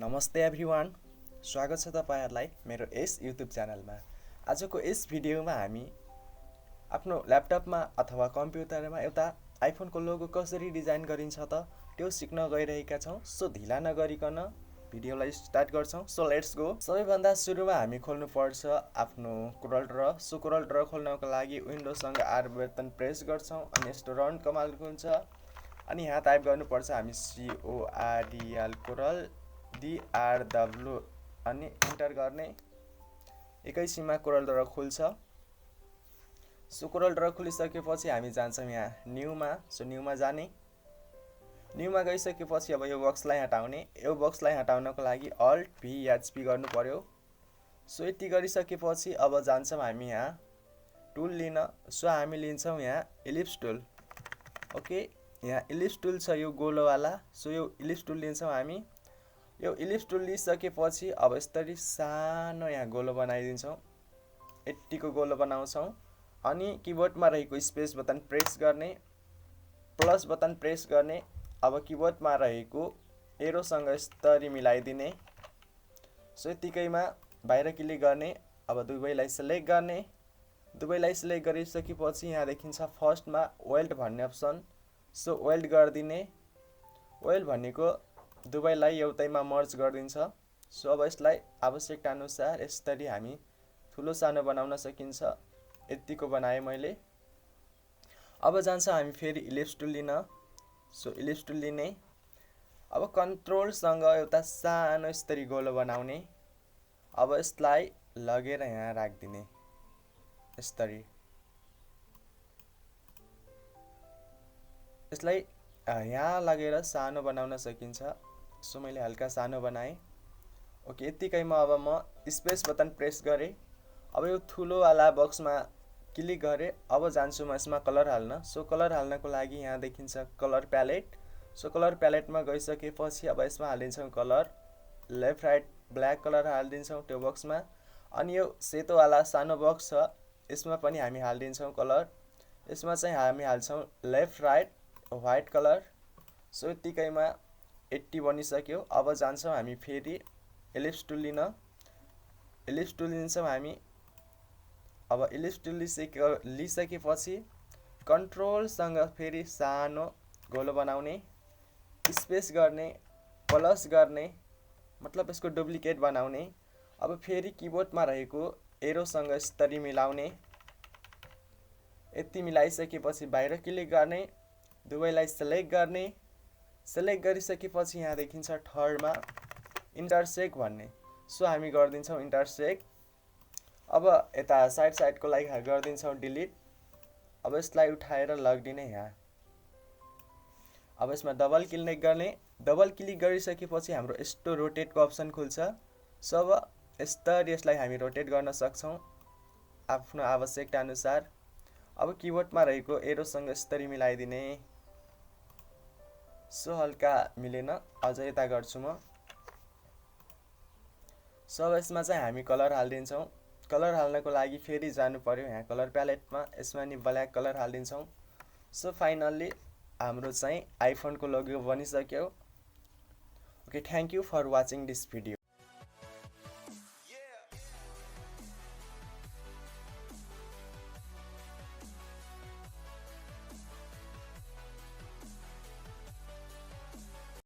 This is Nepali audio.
नमस्ते एभ्रिवान, स्वागत छ तपाईहरुलाई मेरो यस युट्युब च्यानलमा। आजको यस भिडियोमा हामी आफ्नो ल्यापटपमा अथवा कम्प्युटरमा एउटा आइफोनको लोगो कसरी डिजाइन गरिन्छ त त्यो सिक्न गइरहेका छौं। सो ढिला नगरिकन भिडियोलाई स्टार्ट गर्छौं। So let's go. सबैभन्दा सुरुमा हामी खोल्नु पर्छ आफ्नो कोरल ड्र। सो कोरल ड्र खोल्नको लागि विन्डोसँग आर बटन प्रेस गर्छौं अनि यस्तो रन कमान्ड हुन्छ। अनि यहाँ टाइप गर्नुपर्छ हामी CORDL कोरल DRW अनि इन्टर गर्ने। एकैछिनमा कोरल ड्र खुल्छ। सो कोरल ड्र खुलिसकेपछि हामी जान्छौं यहाँ न्यूमा। सो न्यूमा जाने, न्यूमा गइसकेपछि अब यो बक्सलाई हटाउने। यो बक्सलाई हटाउनको लागि अल्ट VHP गर्नु पर्यो। सो यति गरिसकेपछि अब जान्छौं हामी यहाँ टुल लिन। सो हामी लिन्छौं यहाँ इलिप्स टुल। ओके, यहाँ इलिप्स टुल छ यो गोलोवाला। सो यो इलिप्स टुल लिन्छौं हामी। यो इलिप्स टुल लिइसकेपछि अब यसरी सानो यहाँ गोलो बनाइदिन्छौं। यतिको गोलो बनाउँछौं अनि किबोर्डमा रहेको स्पेस बटन प्रेस गर्ने, प्लस बटन प्रेस गर्ने। अब किबोर्डमा रहेको एरोसँग यसरी मिलाइदिने। सो यतिकैमा बाहिर क्लिक गर्ने। अब दुवैलाई सिलेक्ट गर्ने। दुवैलाई सिलेक्ट गरिसकेपछि यहाँ देखिन्छ फर्स्टमा वेल्ड भन्ने अप्सन। सो वेल्ड गर्दिने। वेल्ड भनेको दुवैलाई एउटैमा मर्ज गर्दिन्छ। सो अब यसलाई आवश्यकता अनुसार यसरी हामी ठुलो सानो बनाउन सकिन्छ। यतिको बनाए मैले। अब जान्छ हामी फेरि इलिप्स टुल लिन। सो इलिप्स टुल लिने। अब कन्ट्रोलसँग एउटा सानो यसरी गोलो बनाउने। अब यसलाई लगेर यहाँ राख्दिने यसरी। यसलाई यहाँ लगेर सानो बनाउन सकिन्छ। सो मैले हल्का सानो बनाए। ओके, यतिकैमा अब म स्पेस बटन प्रेस गरे। अब यो ठुलो वाला बक्समा क्लिक गरे। अब जान्छु म यसमा कलर हाल्न। सो कलर हाल्नको लागि यहाँ देखिन्छ कलर प्यालेट। सो कलर प्यालेटमा गइसकेपछि अब यसमा हालिदिन्छौँ colour. Left right black colour हालिदिन्छौँ त्यो बक्समा। अनि यो सेतो वाला सानो बक्स छ यसमा पनि हामी हालिदिन्छौँ कलर। यसमा चाहिँ हामी हाल्छौँ left right white colour. So यतिकैमा 80 बनिसक्यो। अब जान्छौँ हामी फेरि इलिप्स टुल लिन। इलिप्स टुल लिन्छौँ हामी। अब इलिप्स टुल लिइसकेपछि कन्ट्रोलसँग फेरि सानो गोलो बनाउने, स्पेस गर्ने, प्लस गर्ने, मतलब यसको डुप्लिकेट बनाउने। अब फेरि किबोर्डमा रहेको एरोसँग यसरी मिलाउने। यति मिलाइसकेपछि बाहिर क्लिक गर्ने, दुवैलाई सिलेक्ट गर्ने। सिलेक्ट गरिसकेपछि यहाँ देखिन्छ थर्डमा इन्टरसेक्ट भन्ने। सो हामी गर्दिन्छौँ इन्टरसेक्ट। अब यता साइडको लागि गर्दिन्छौँ डिलिट। अब यसलाई उठाएर लगिदिने यहाँ। अब यसमा डबल क्लिक गर्ने। डबल क्लिक गरिसकेपछि हाम्रो यस्तो रोटेटको अप्सन खुल्छ। सो अब यसलाई हामी रोटेट गर्न सक्छौँ आफ्नो आवश्यकता अनुसार। अब किबोर्डमा रहेको एरोसँग यसरी मिलाइदिने। सो हल्का मिलेन, अझ यता गर्छु म। सो अब यसमा चाहिँ हामी कलर हालिदिन्छौँ। कलर हाल्नको लागि फेरि जानु पर्यो यहाँ कलर प्यालेटमा। यसमा नि ब्ल्याक कलर हालिदिन्छौँ। सो फाइनल्ली हाम्रो चाहिँ आइफोनको लोगो बनिसक्यो। Okay, thank you for watching this video.